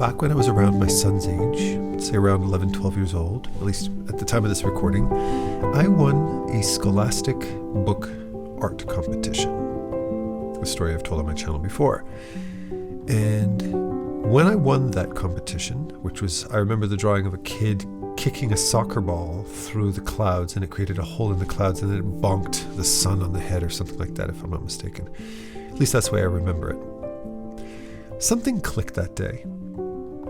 Back when I was around my son's age, say around 11, 12 years old, at least at the time of this recording, I won a scholastic book art competition. A story I've told on my channel before. And when I won that competition, which was, I remember the drawing of a kid kicking a soccer ball through the clouds, and it created a hole in the clouds, and then it bonked the sun on the head or something like that, if I'm not mistaken. At least that's the way I remember it. Something clicked that day.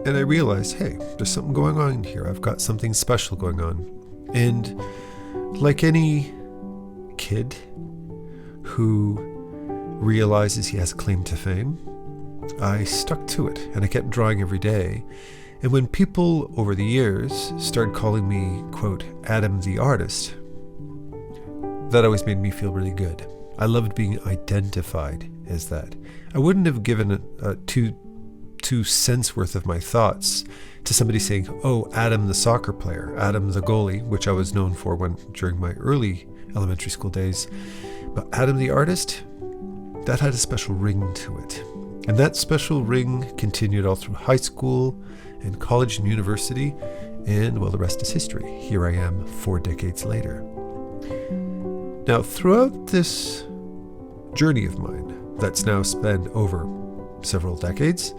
And I realized, hey, there's something going on here. I've got something special going on. And like any kid who realizes he has a claim to fame, I stuck to it and I kept drawing every day. And when people over the years started calling me, quote, Adam the artist, that always made me feel really good. I loved being identified as that. I wouldn't have given two cents worth of my thoughts to somebody saying, oh, Adam the soccer player, Adam the goalie, which I was known for during my early elementary school days. But Adam the artist, that had a special ring to it. And that special ring continued all through high school and college and university, and well, the rest is history. Here I am 4 decades later. Now, throughout this journey of mine that's now spanned over several decades,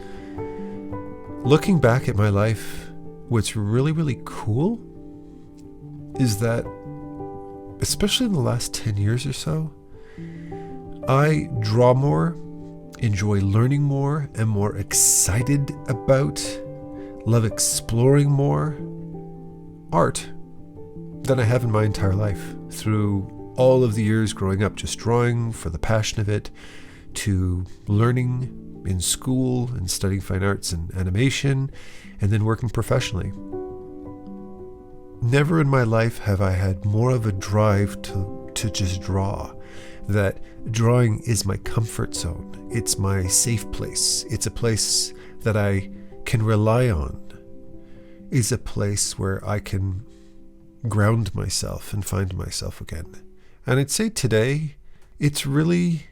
looking back at my life, what's really, really cool is that, especially in the last 10 years or so, I draw more, enjoy learning more, am more excited about, love exploring more art than I have in my entire life. Through all of the years growing up, just drawing for the passion of it, to learning in school and studying fine arts and animation, and then working professionally. Never in my life have I had more of a drive to just draw. That drawing is my comfort zone. It's my safe place. It's a place that I can rely on. It's a place where I can ground myself and find myself again. And I'd say today, it's really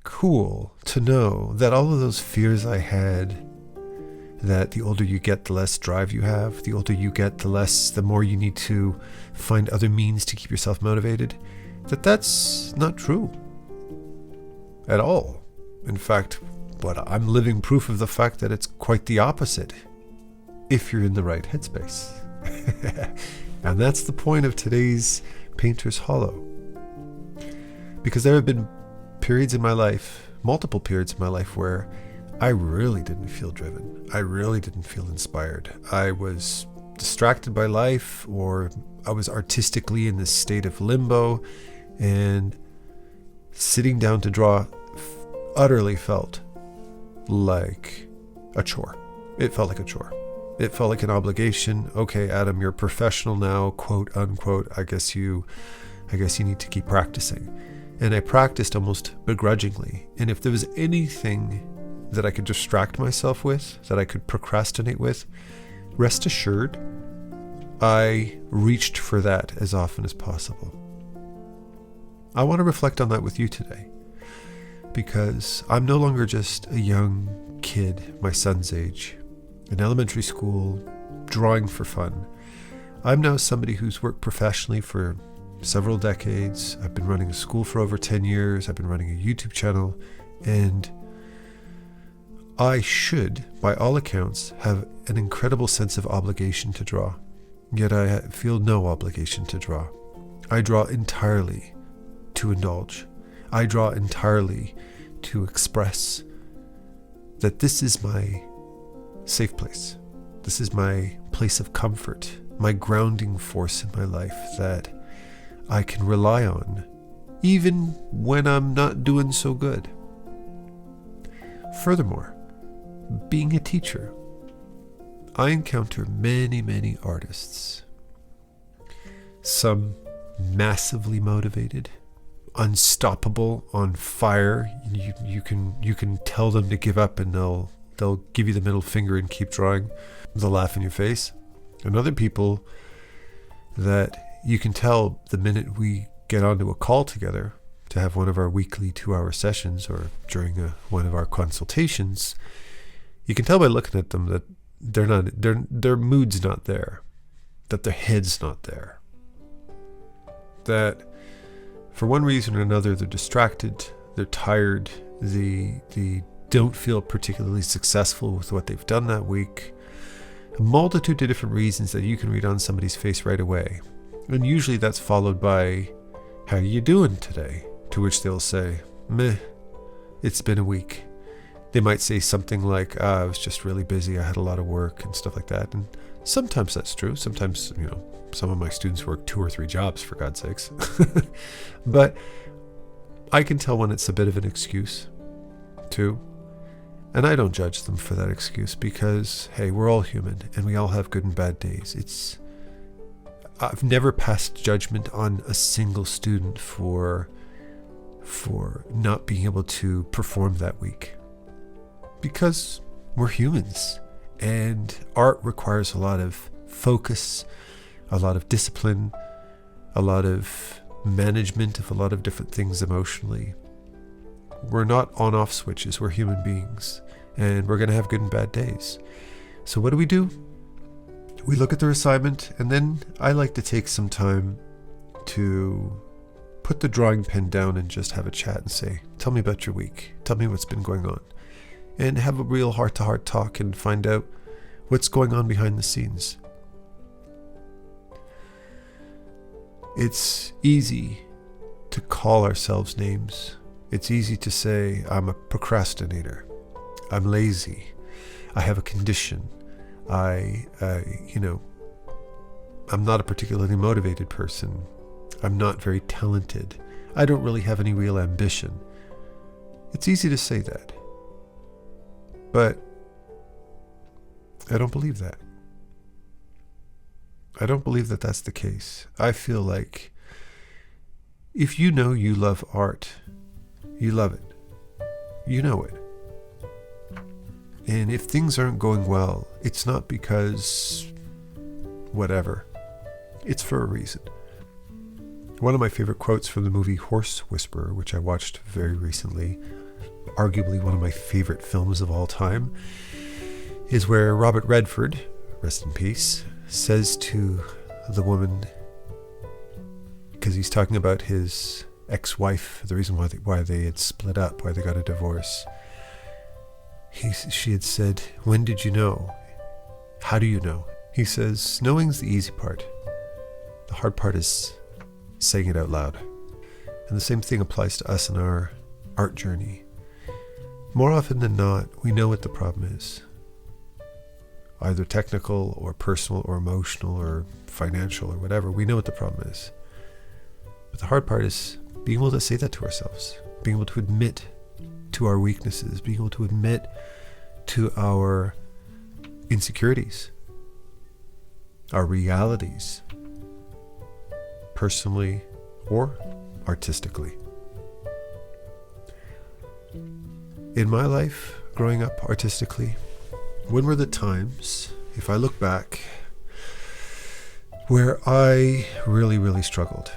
cool to know that all of those fears I had, that the older you get, the less drive you have, the older you get, the more you need to find other means to keep yourself motivated, that's not true at all. In fact, I'm living proof of the fact that it's quite the opposite if you're in the right headspace. And that's the point of today's Painter's Hollow. Because there have been periods in my life, multiple periods in my life, where I really didn't feel driven. I really didn't feel inspired. I was distracted by life, or I was artistically in this state of limbo, and sitting down to draw utterly felt like a chore. It felt like a chore. It felt like an obligation. Okay, Adam, you're a professional now, quote unquote. I guess you need to keep practicing. And I practiced almost begrudgingly. And if there was anything that I could distract myself with, that I could procrastinate with, rest assured, I reached for that as often as possible. I want to reflect on that with you today, because I'm no longer just a young kid, my son's age, in elementary school, drawing for fun. I'm now somebody who's worked professionally for several decades. I've been running a school for over 10 years. I've been running a YouTube channel, and I should, by all accounts, have an incredible sense of obligation to draw. Yet I feel no obligation to draw. I draw entirely to indulge. I draw entirely to express that this is my safe place. This is my place of comfort, my grounding force in my life that I can rely on, even when I'm not doing so good. Furthermore, being a teacher, I encounter many, many artists. Some massively motivated, unstoppable, on fire. You can tell them to give up and they'll give you the middle finger and keep drawing. They'll laugh in your face. And other people that you can tell the minute we get onto a call together to have one of our weekly 2-hour sessions, or during one of our consultations, You can tell by looking at them that their mood's not there, that their head's not there, that for one reason or another they're distracted, they're tired, they don't feel particularly successful with what they've done that week. A multitude of different reasons that you can read on somebody's face right away. And usually that's followed by, how are you doing today? To which they'll say, meh, it's been a week. They might say something like, I was just really busy, I had a lot of work and stuff like that. And sometimes that's true. Sometimes, some of my students work 2 or 3 jobs, for God's sakes. But I can tell when it's a bit of an excuse, too. And I don't judge them for that excuse because, hey, we're all human and we all have good and bad days. I've never passed judgment on a single student for not being able to perform that week. Because we're humans and art requires a lot of focus, a lot of discipline, a lot of management of a lot of different things emotionally. We're not on-off switches, we're human beings, and we're going to have good and bad days. So what do? We look at their assignment, and then I like to take some time to put the drawing pen down and just have a chat and say, tell me about your week, tell me what's been going on, and have a real heart-to-heart talk and find out what's going on behind the scenes. It's easy to call ourselves names. It's easy to say, I'm a procrastinator. I'm lazy. I have a condition. I'm not a particularly motivated person. I'm not very talented. I don't really have any real ambition. It's easy to say that. But I don't believe that. I don't believe that that's the case. I feel like if you know you love art, you love it. You know it. And if things aren't going well, it's not because whatever. It's for a reason. One of my favorite quotes from the movie Horse Whisperer, which I watched very recently, arguably one of my favorite films of all time, is where Robert Redford, rest in peace, says to the woman, because he's talking about his ex-wife, the reason why they had split up, why they got a divorce. She had said, when did you know? How do you know? He says, knowing's the easy part. The hard part is saying it out loud. And the same thing applies to us in our art journey. More often than not, we know what the problem is. Either technical or personal or emotional or financial or whatever. We know what the problem is. But the hard part is being able to say that to ourselves. Being able to admit to our weaknesses. Being able to admit to our insecurities. Our realities. Personally or artistically. In my life, growing up artistically, when were the times, if I look back, where I really, really struggled?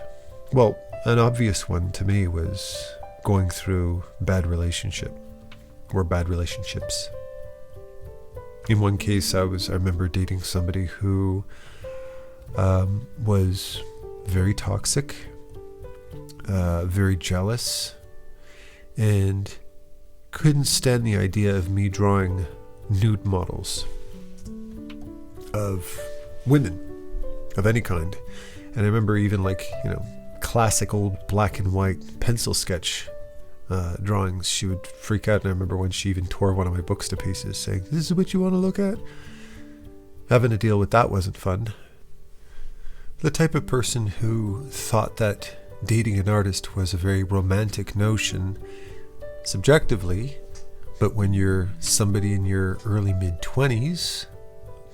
Well, an obvious one to me was going through bad relationship or bad relationships. In one case, I remember dating somebody who was very toxic, very jealous, and couldn't stand the idea of me drawing nude models of women of any kind. And I remember even classic old black and white pencil sketch drawings. She would freak out, and I remember when she even tore one of my books to pieces, saying, "This is what you want to look at?" Having to deal with that wasn't fun. The type of person who thought that dating an artist was a very romantic notion subjectively, but when you're somebody in your early mid-20s,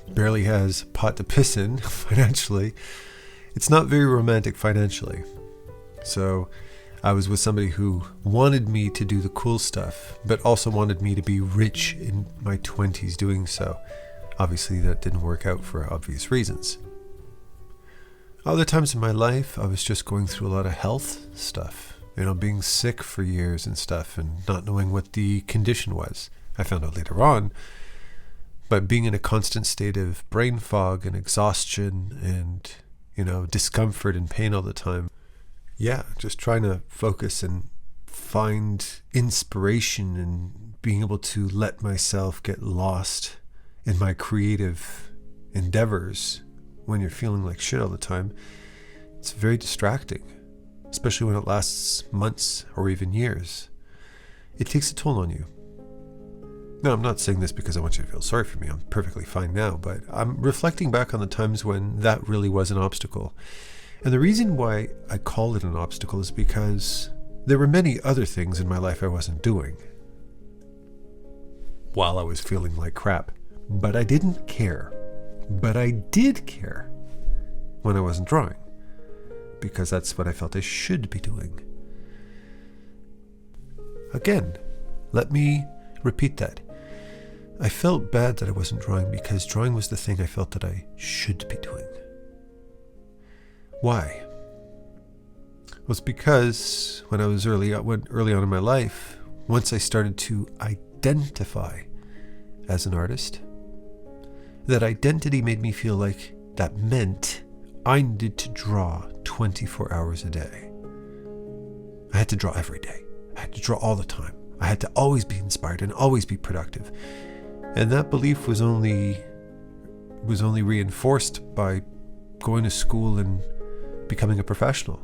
barely has a pot to piss in financially, it's not very romantic financially. So I was with somebody who wanted me to do the cool stuff, but also wanted me to be rich in my 20s doing so. Obviously that didn't work out for obvious reasons. Other times in my life, I was just going through a lot of health stuff. Being sick for years and stuff and not knowing what the condition was. I found out later on But being in a constant state of brain fog and exhaustion and, discomfort and pain all the time. Yeah, just trying to focus and find inspiration and being able to let myself get lost in my creative endeavors when you're feeling like shit all the time. It's very distracting, especially when it lasts months or even years. It takes a toll on you. Now, I'm not saying this because I want you to feel sorry for me. I'm perfectly fine now, but I'm reflecting back on the times when that really was an obstacle. And the reason why I call it an obstacle is because there were many other things in my life I wasn't doing while I was feeling like crap. But I didn't care. But I did care when I wasn't drawing, because that's what I felt I should be doing. Again, let me repeat that. I felt bad that I wasn't drawing because drawing was the thing I felt that I should be doing. Why? Well, it's because when I was early on in my life, once I started to identify as an artist, that identity made me feel like that meant I needed to draw 24 hours a day. I had to draw every day. I had to draw all the time. I had to always be inspired and always be productive. And that belief was only reinforced by going to school and becoming a professional.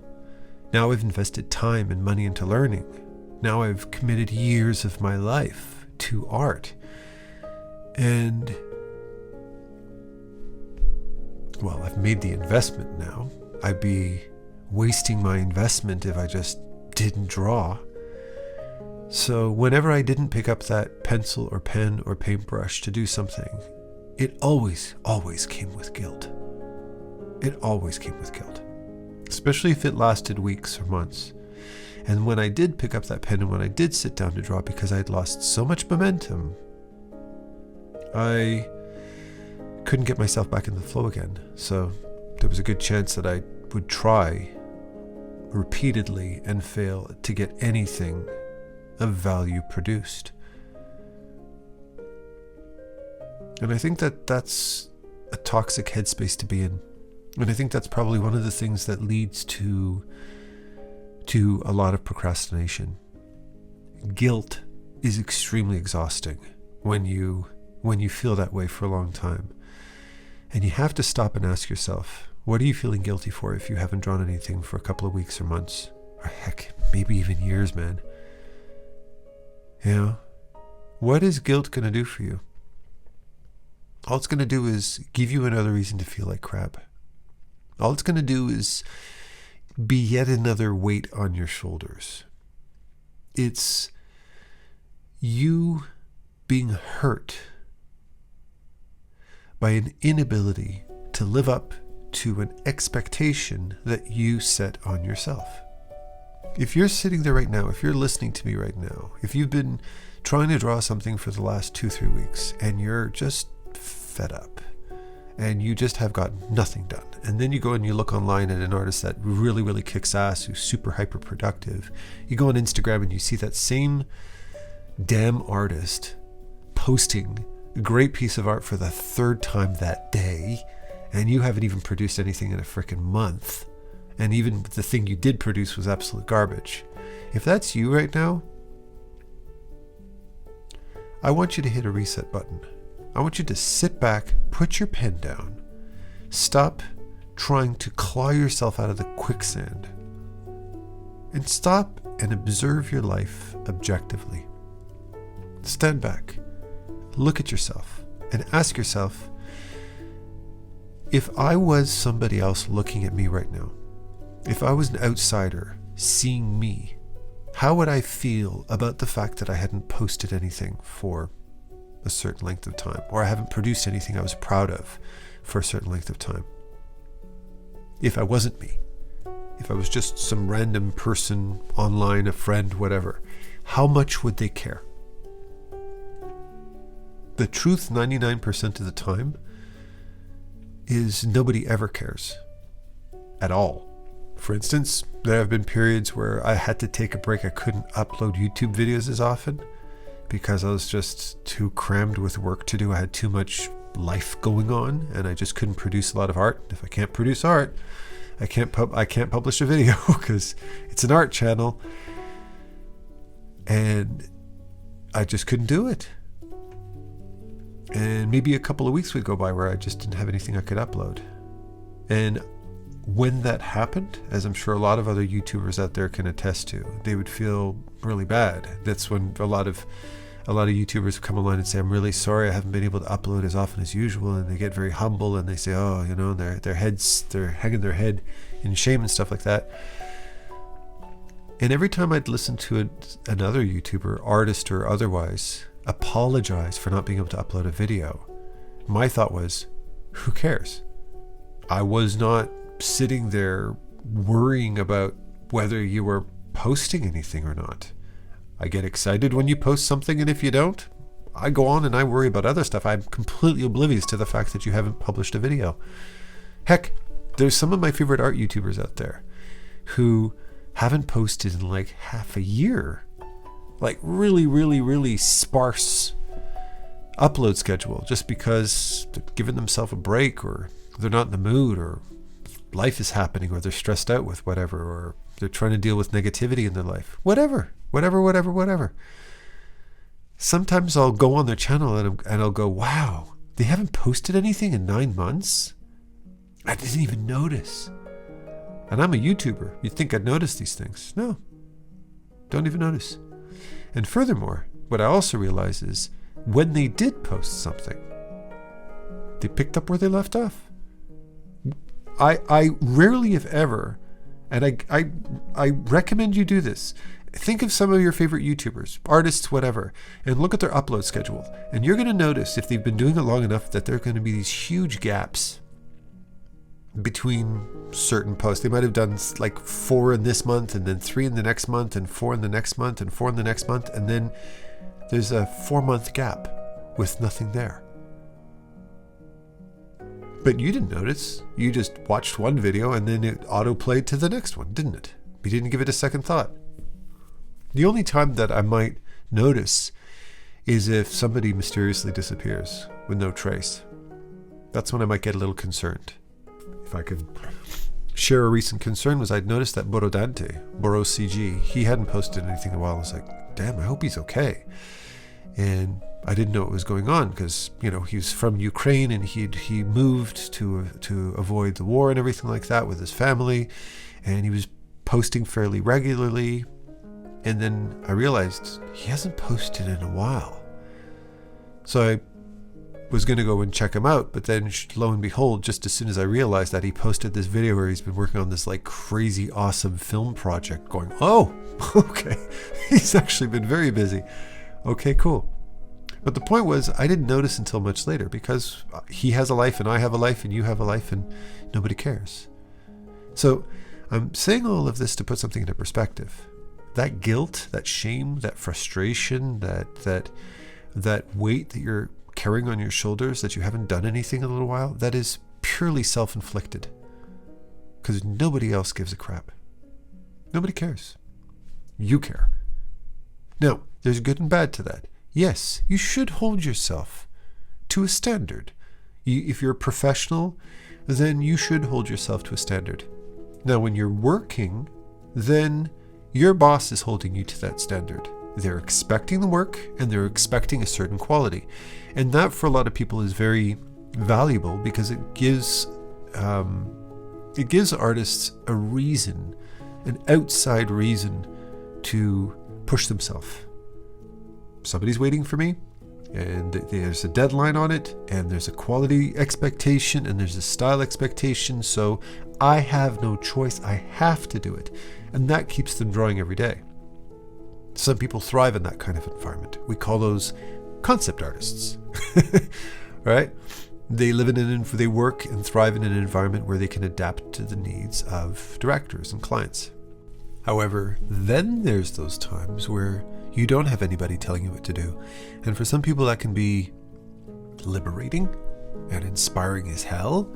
Now I've invested time and money into learning. Now I've committed years of my life to art. And, well, I've made the investment now. I'd be wasting my investment if I just didn't draw. So whenever I didn't pick up that pencil or pen or paintbrush to do something, it always came with guilt. It always came with guilt. Especially if it lasted weeks or months. And when I did pick up that pen and when I did sit down to draw, because I had lost so much momentum, I couldn't get myself back in the flow again. So there was a good chance that I would try repeatedly and fail to get anything of value produced. And I think that that's a toxic headspace to be in. And I think that's probably one of the things that leads to a lot of procrastination. Guilt is extremely exhausting when you feel that way for a long time. And you have to stop and ask yourself, what are you feeling guilty for if you haven't drawn anything for a couple of weeks or months? Or heck, maybe even years, man. What is guilt going to do for you? All it's going to do is give you another reason to feel like crap. All it's going to do is be yet another weight on your shoulders. It's you being hurt by an inability to live up to an expectation that you set on yourself. If you're sitting there right now, if you're listening to me right now, if you've been trying to draw something for the last 2-3 weeks and you're just fed up and you just have got nothing done, and then you go and you look online at an artist that really kicks ass, who's super hyper productive, you go on Instagram and you see that same damn artist posting a great piece of art for the 3rd time that day, and you haven't even produced anything in a freaking month. And even the thing you did produce was absolute garbage. If that's you right now, I want you to hit a reset button. I want you to sit back, put your pen down, stop trying to claw yourself out of the quicksand, and stop and observe your life objectively. Stand back, look at yourself, and ask yourself, if I was somebody else looking at me right now, if I was an outsider seeing me, how would I feel about the fact that I hadn't posted anything for a certain length of time, or I haven't produced anything I was proud of for a certain length of time? If I wasn't me, if I was just some random person online, a friend, whatever, how much would they care? The truth 99% of the time is nobody ever cares at all. For instance, there have been periods where I had to take a break. I couldn't upload YouTube videos as often because I was just too crammed with work to do. I had too much life going on, and I just couldn't produce a lot of art. If I can't produce art, I can't publish a video because it's an art channel, and I just couldn't do it. And maybe a couple of weeks would go by where I just didn't have anything I could upload. And when that happened, as I'm sure a lot of other YouTubers out there can attest to, they would feel really bad. That's when a lot of YouTubers come online and say, I'm really sorry, I haven't been able to upload as often as usual, and they get very humble and they say, oh, you know, they're hanging their head in shame and stuff like that. And every time I'd listen to another YouTuber, artist or otherwise, apologize for not being able to upload a video, my thought was, who cares? I was not sitting there worrying about whether you were posting anything or not. I get excited when you post something, and if you don't, I go on and I worry about other stuff. I'm completely oblivious to the fact that you haven't published a video. Heck, there's some of my favorite art YouTubers out there who haven't posted in like half a year. Like really, really, really sparse upload schedule, just because they're giving themselves a break, or they're not in the mood, or life is happening, or they're stressed out with whatever, or they're trying to deal with negativity in their life. Whatever. Sometimes I'll go on their channel and I'll go, wow, they haven't posted anything in 9 months? I didn't even notice. And I'm a YouTuber. You'd think I'd notice these things. No. Don't even notice. And furthermore, what I also realize is when they did post something, they picked up where they left off. I rarely, if ever, and I recommend you do this. Think of some of your favorite YouTubers, artists, whatever, and look at their upload schedule. And you're going to notice, if they've been doing it long enough, that there are going to be these huge gaps between certain posts. They might have done like 4 in this month, and then 3 in the next month, and 4 in the next month, and 4 in the next month, and then there's a 4-month gap with nothing there. But you didn't notice. You just watched one video and then it auto-played to the next one, didn't it? You didn't give it a second thought. The only time that I might notice is if somebody mysteriously disappears with no trace. That's when I might get a little concerned. If I could share a recent concern, was I'd noticed that Borodante, BoroCG, he hadn't posted anything in a while. I was like, damn, I hope he's okay. And I didn't know what was going on because, you know, he was from Ukraine, and he moved to avoid the war and everything like that with his family, and he was posting fairly regularly. And then I realized he hasn't posted in a while. So I was going to go and check him out, but then lo and behold, just as soon as I realized that, he posted this video where he's been working on this like crazy awesome film project, going, oh, okay, he's actually been very busy. Okay, cool. But the point was, I didn't notice until much later, because he has a life and I have a life and you have a life, and nobody cares. So I'm saying all of this to put something into perspective. That guilt, that shame, that frustration, that weight that you're carrying on your shoulders, that you haven't done anything in a little while, that is purely self-inflicted. Because nobody else gives a crap. Nobody cares. You care. Now, there's good and bad to that. Yes, you should hold yourself to a standard. If you're a professional, then you should hold yourself to a standard. Now, when you're working, then your boss is holding you to that standard. They're expecting the work, and they're expecting a certain quality. And that, for a lot of people, is very valuable, because it gives artists a reason, an outside reason to push themselves. Somebody's waiting for me, and there's a deadline on it, and there's a quality expectation, and there's a style expectation, so I have no choice. I have to do it. And that keeps them drawing every day. Some people thrive in that kind of environment. We call those concept artists, right? They work and thrive in an environment where they can adapt to the needs of directors and clients. However, then there's those times where you don't have anybody telling you what to do. And for some people that can be liberating and inspiring as hell.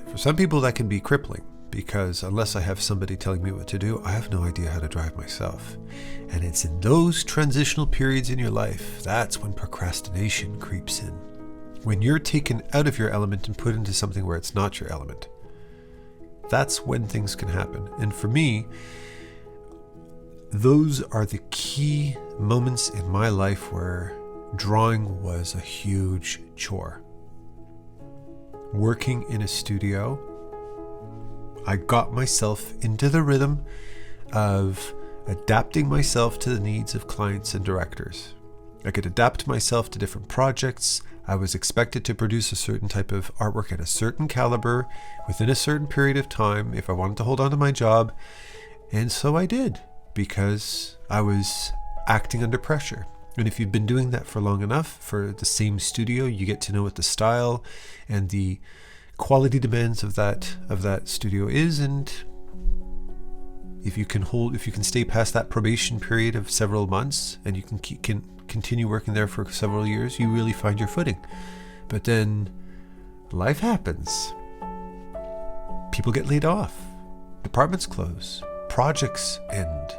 For some people that can be crippling. because unless I have somebody telling me what to do, I have no idea how to drive myself. And it's in those transitional periods in your life, that's when procrastination creeps in. When you're taken out of your element and put into something where it's not your element. That's when things can happen. And for me, those are the key moments in my life where drawing was a huge chore. Working in a studio, I got myself into the rhythm of adapting myself to the needs of clients and directors. I could adapt myself to different projects. I was expected to produce a certain type of artwork at a certain caliber within a certain period of time if I wanted to hold on to my job. And so I did, because I was acting under pressure. And if you've been doing that for long enough for the same studio, you get to know what the style and the quality demands of that studio is. And if you can stay past that probation period of several months and you can continue working there for several years, you really find your footing. But then life happens. People get laid off. Departments close. Projects end.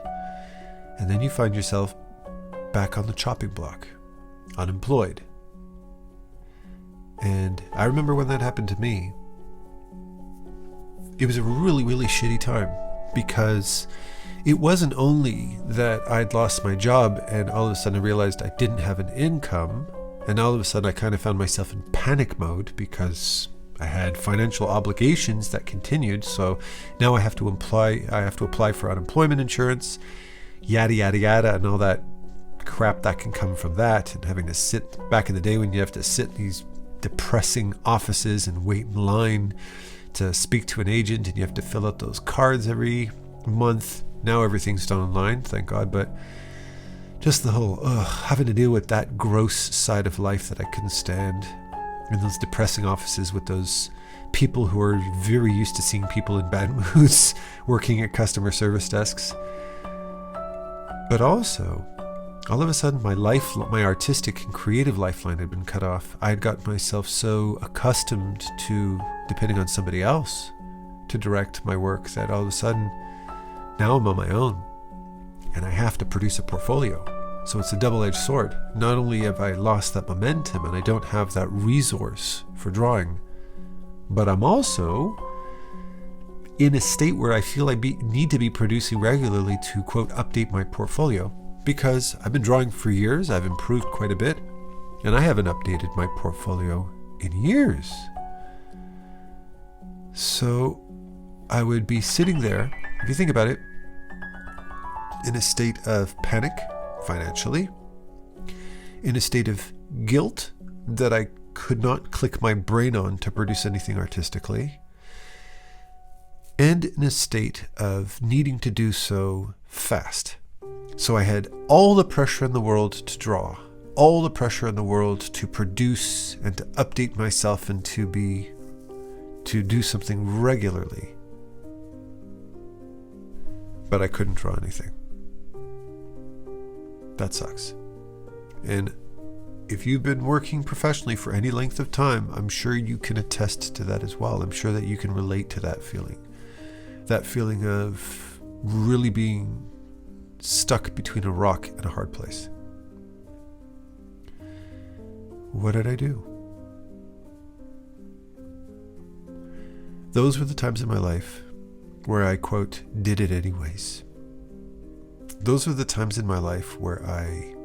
And then you find yourself back on the chopping block, unemployed. And I remember when that happened to me, it was a really, really shitty time, because it wasn't only that I'd lost my job and all of a sudden I realized I didn't have an income, and all of a sudden I kind of found myself in panic mode because I had financial obligations that continued. So now I have to apply for unemployment insurance, yada yada yada, and all that crap that can come from that, and having to sit back in the day when you have to sit in these depressing offices and wait in line to speak to an agent, and you have to fill out those cards every month. Now everything's done online, thank God, but just the whole having to deal with that gross side of life that I couldn't stand, in those depressing offices with those people who are very used to seeing people in bad moods working at customer service desks. But also, all of a sudden, my artistic and creative lifeline had been cut off. I had gotten myself so accustomed to depending on somebody else to direct my work that all of a sudden, now I'm on my own, and I have to produce a portfolio. So it's a double-edged sword. Not only have I lost that momentum and I don't have that resource for drawing, but I'm also in a state where I feel I need to be producing regularly to, quote, update my portfolio. Because I've been drawing for years, I've improved quite a bit, and I haven't updated my portfolio in years. So I would be sitting there, if you think about it, in a state of panic financially, in a state of guilt that I could not click my brain on to produce anything artistically, and in a state of needing to do so fast. So I had all the pressure in the world to draw, all the pressure in the world to produce and to update myself and to do something regularly. But I couldn't draw anything. That sucks. And if you've been working professionally for any length of time, I'm sure you can attest to that as well. I'm sure that you can relate to that feeling. That feeling of really being stuck between a rock and a hard place. What did I do? Those were the times in my life where I, quote, did it anyways. Those were the times in my life where I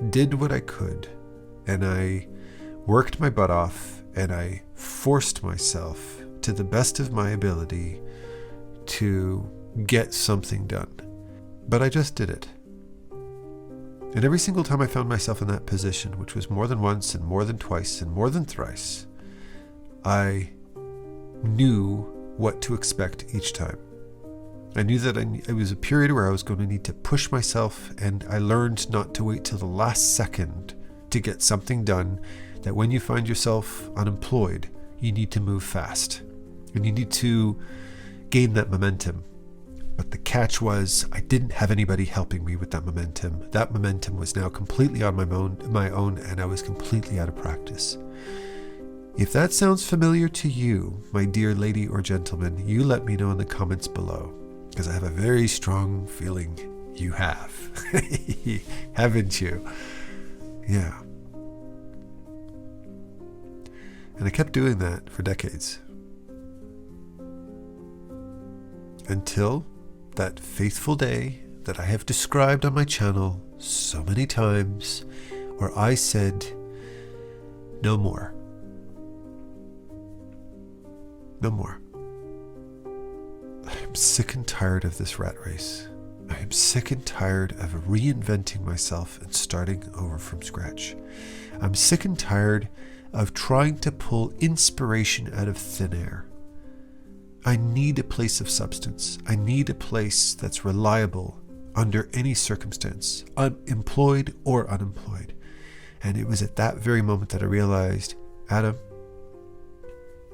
did what I could, and I worked my butt off, and I forced myself to the best of my ability to get something done. But I just did it. And every single time I found myself in that position, which was more than once and more than twice and more than thrice, I knew what to expect each time. I knew that it was a period where I was going to need to push myself, and I learned not to wait till the last second to get something done, that when you find yourself unemployed, you need to move fast. And you need to gain that momentum. But the catch was, I didn't have anybody helping me with that momentum. That momentum was now completely on my own, and I was completely out of practice. If that sounds familiar to you, my dear lady or gentleman, you let me know in the comments below, because I have a very strong feeling you have. Haven't you? Yeah. And I kept doing that for decades. Until that faithful day that I have described on my channel so many times, where I said, no more. No more. I am sick and tired of this rat race. I am sick and tired of reinventing myself and starting over from scratch. I'm sick and tired of trying to pull inspiration out of thin air. I need a place of substance. I need a place that's reliable under any circumstance, employed or unemployed. And it was at that very moment that I realized, Adam,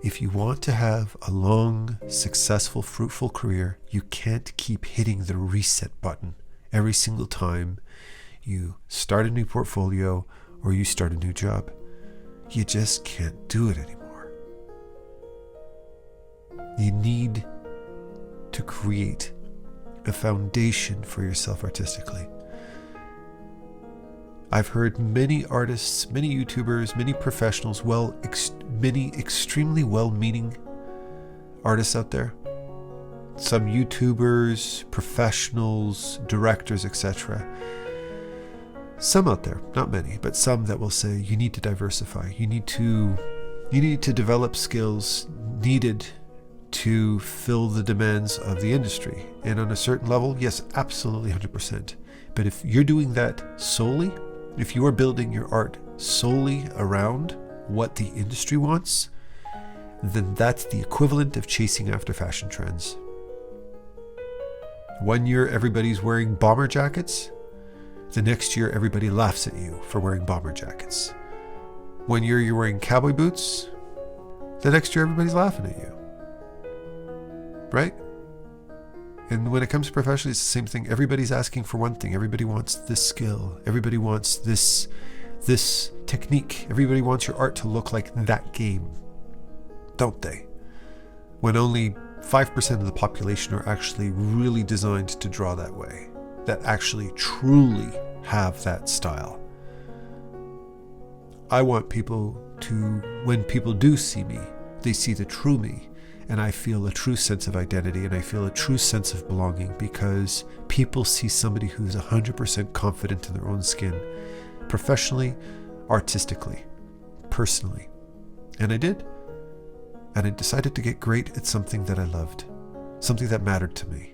if you want to have a long, successful, fruitful career, you can't keep hitting the reset button every single time you start a new portfolio or you start a new job. You just can't do it anymore. You need to create a foundation for yourself artistically. I've heard many artists, many YouTubers, many professionals, many extremely well-meaning artists out there. Some YouTubers, professionals, directors, etc. Some out there, not many, but some that will say you need to diversify. You need to develop skills needed to fill the demands of the industry. And on a certain level, yes, absolutely 100%. But if you're doing that solely, if you are building your art solely around what the industry wants, then that's the equivalent of chasing after fashion trends. 1 year everybody's wearing bomber jackets, the next year everybody laughs at you for wearing bomber jackets. 1 year you're wearing cowboy boots, the next year everybody's laughing at you. Right? And when it comes to professionally, it's the same thing. Everybody's asking for one thing. Everybody wants this skill. Everybody wants this technique. Everybody wants your art to look like that game. Don't they? When only 5% of the population are actually really designed to draw that way. That actually truly have that style. I want people to, when people do see me, they see the true me. And I feel a true sense of identity, and I feel a true sense of belonging, because people see somebody who's 100% confident in their own skin, professionally, artistically, personally. And I did. And I decided to get great at something that I loved, something that mattered to me.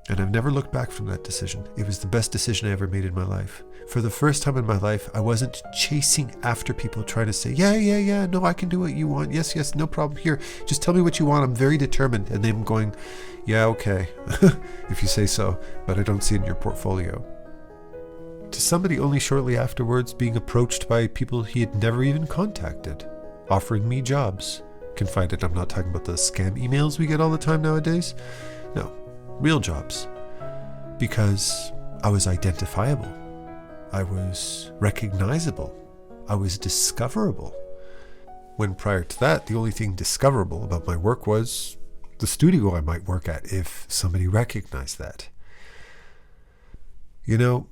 And I've never looked back from that decision. It was the best decision I ever made in my life. For the first time in my life, I wasn't chasing after people trying to say, yeah, no, I can do what you want. Yes, no problem. Here, just tell me what you want. I'm very determined. And them going, yeah, okay, if you say so, but I don't see it in your portfolio. To somebody only shortly afterwards being approached by people he had never even contacted, offering me jobs. Confided, I'm not talking about the scam emails we get all the time nowadays. No. Real jobs, because I was identifiable, I was recognizable, I was discoverable. When prior to that, the only thing discoverable about my work was the studio I might work at if somebody recognized that. You know,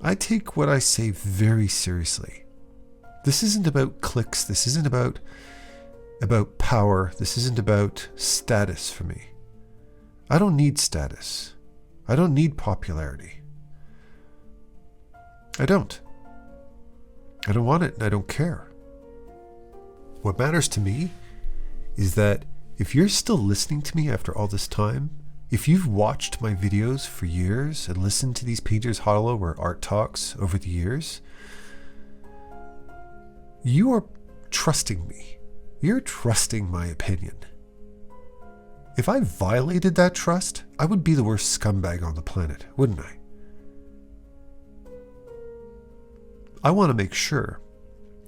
I take what I say very seriously. This isn't about clicks, this isn't about power. This isn't about status for me. I don't need status. I don't need popularity. I don't want it, and I don't care. What matters to me is that if you're still listening to me after all this time, if you've watched my videos for years and listened to these Painters Hollow or Art Talks over the years, you are trusting me. You're trusting my opinion. If I violated that trust, I would be the worst scumbag on the planet, wouldn't I? I want to make sure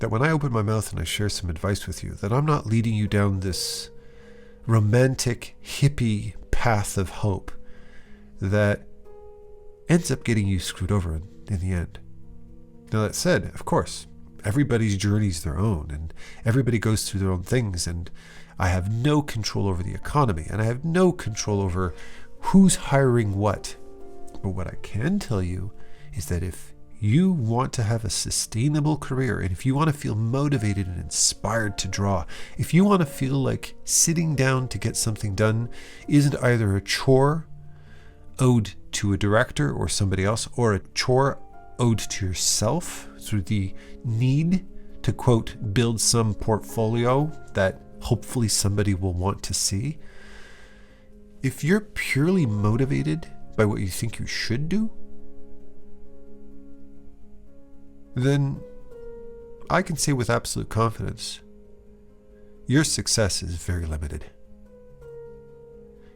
that when I open my mouth and I share some advice with you, that I'm not leading you down this romantic, hippie path of hope that ends up getting you screwed over in the end. Now that said, of course, everybody's journey is their own, and everybody goes through their own things, and I have no control over the economy, and I have no control over who's hiring what. But what I can tell you is that if you want to have a sustainable career, and if you want to feel motivated and inspired to draw, if you want to feel like sitting down to get something done isn't either a chore owed to a director or somebody else, or a chore owed to yourself through the need to, quote, build some portfolio that hopefully somebody will want to see. If you're purely motivated by what you think you should do, then I can say with absolute confidence, your success is very limited.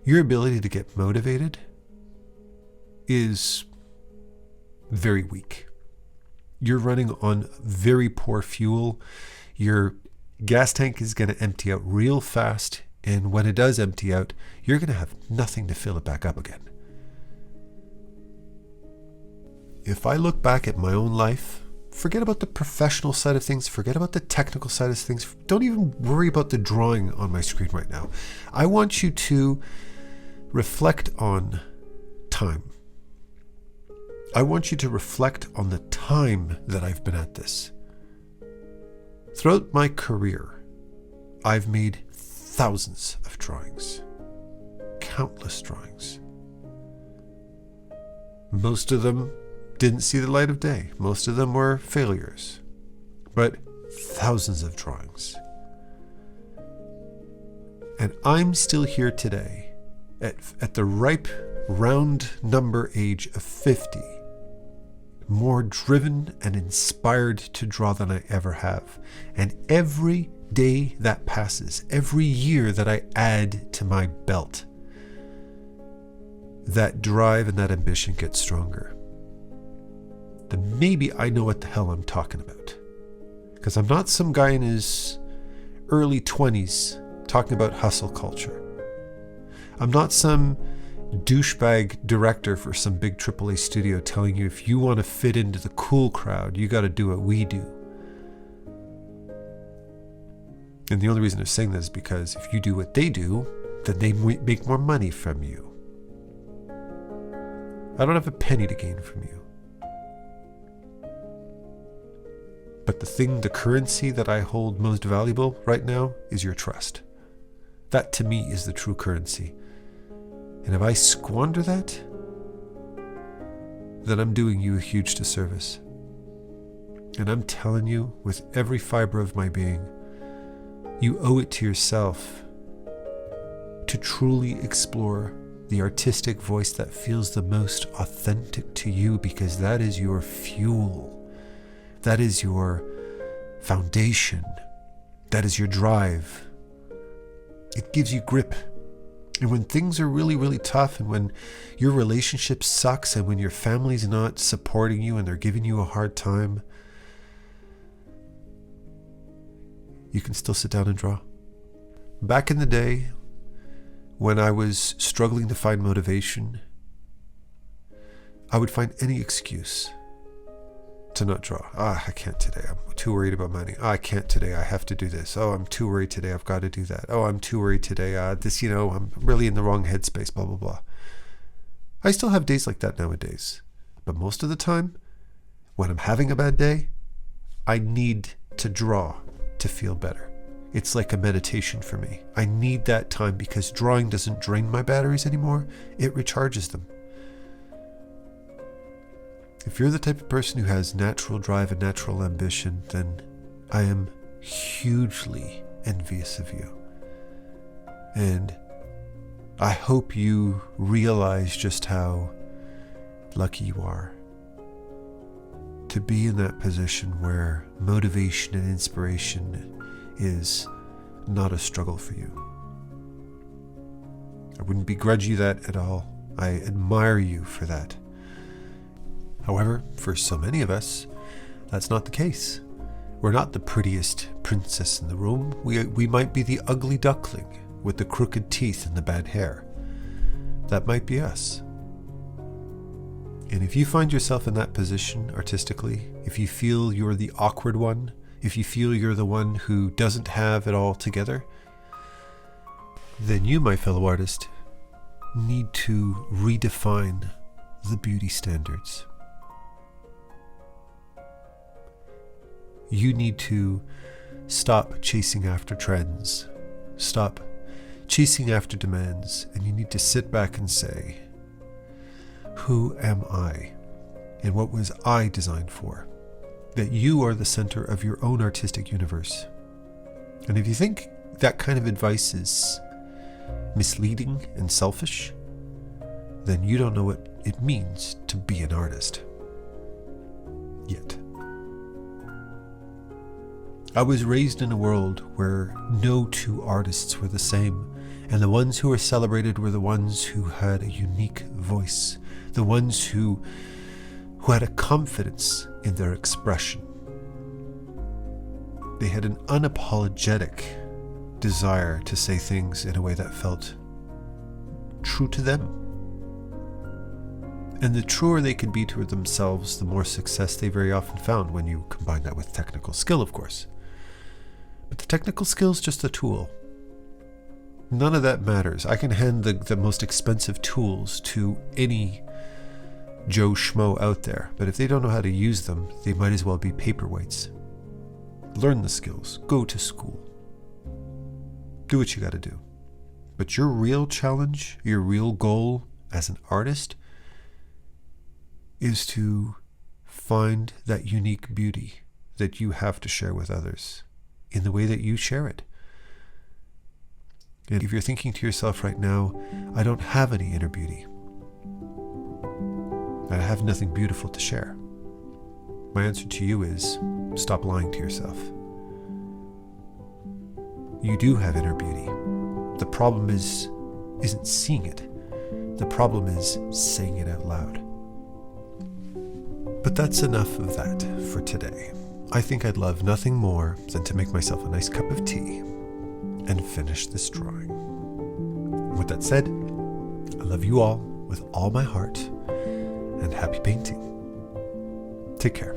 Your ability to get motivated is very weak. You're running on very poor fuel. Your gas tank is going to empty out real fast, and when it does empty out, you're going to have nothing to fill it back up again. If I look back at my own life, forget about the professional side of things, forget about the technical side of things, don't even worry about the drawing on my screen right now. I want you to reflect on time. I want you to reflect on the time that I've been at this. Throughout my career, I've made thousands of drawings, countless drawings. Most of them didn't see the light of day. Most of them were failures, but thousands of drawings. And I'm still here today at the ripe, round number age of 50, more driven and inspired to draw than I ever have. And every day that passes, every year that I add to my belt, that drive and that ambition gets stronger. Then maybe I know what the hell I'm talking about. Because I'm not some guy in his early 20s talking about hustle culture. I'm not some douchebag director for some big AAA studio telling you if you want to fit into the cool crowd, you got to do what we do. And the only reason I'm saying that is because if you do what they do, then they make more money from you. I don't have a penny to gain from you. But the currency that I hold most valuable right now is your trust. That to me is the true currency. And if I squander that, then I'm doing you a huge disservice. And I'm telling you with every fiber of my being, you owe it to yourself to truly explore the artistic voice that feels the most authentic to you, because that is your fuel. That is your foundation. That is your drive. It gives you grip. And when things are really, really tough, and when your relationship sucks, and when your family's not supporting you and they're giving you a hard time, you can still sit down and draw. Back in the day, when I was struggling to find motivation, I would find any excuse to not draw. I can't today. I'm too worried about money. I can't today. I have to do this. Oh, I'm too worried today. I've got to do that. Oh, I'm too worried today. I'm really in the wrong headspace, blah, blah, blah. I still have days like that nowadays. But most of the time, when I'm having a bad day, I need to draw to feel better. It's like a meditation for me. I need that time because drawing doesn't drain my batteries anymore. It recharges them. If you're the type of person who has natural drive and natural ambition, then I am hugely envious of you. And I hope you realize just how lucky you are to be in that position where motivation and inspiration is not a struggle for you. I wouldn't begrudge you that at all. I admire you for that. However, for so many of us, that's not the case. We're not the prettiest princess in the room. We might be the ugly duckling with the crooked teeth and the bad hair. That might be us. And if you find yourself in that position artistically, if you feel you're the awkward one, if you feel you're the one who doesn't have it all together, then you, my fellow artist, need to redefine the beauty standards. You need to stop chasing after trends, stop chasing after demands, and you need to sit back and say, who am I? And what was I designed for? That you are the center of your own artistic universe. And if you think that kind of advice is misleading and selfish, then you don't know what it means to be an artist. Yet. I was raised in a world where no two artists were the same, and the ones who were celebrated were the ones who had a unique voice, the ones who had a confidence in their expression. They had an unapologetic desire to say things in a way that felt true to them. And the truer they could be to themselves, the more success they very often found, when you combine that with technical skill, of course. But the technical skill is just a tool. None of that matters. I can hand the most expensive tools to any Joe Schmo out there, but if they don't know how to use them, they might as well be paperweights. Learn the skills. Go to school. Do what you gotta do. But your real challenge, your real goal as an artist, is to find that unique beauty that you have to share with others in the way that you share it. And if you're thinking to yourself right now, I don't have any inner beauty, I have nothing beautiful to share, my answer to you is, stop lying to yourself. You do have inner beauty. The problem isn't seeing it. The problem is saying it out loud. But that's enough of that for today. I think I'd love nothing more than to make myself a nice cup of tea and finish this drawing. With that said, I love you all with all my heart, and happy painting. Take care.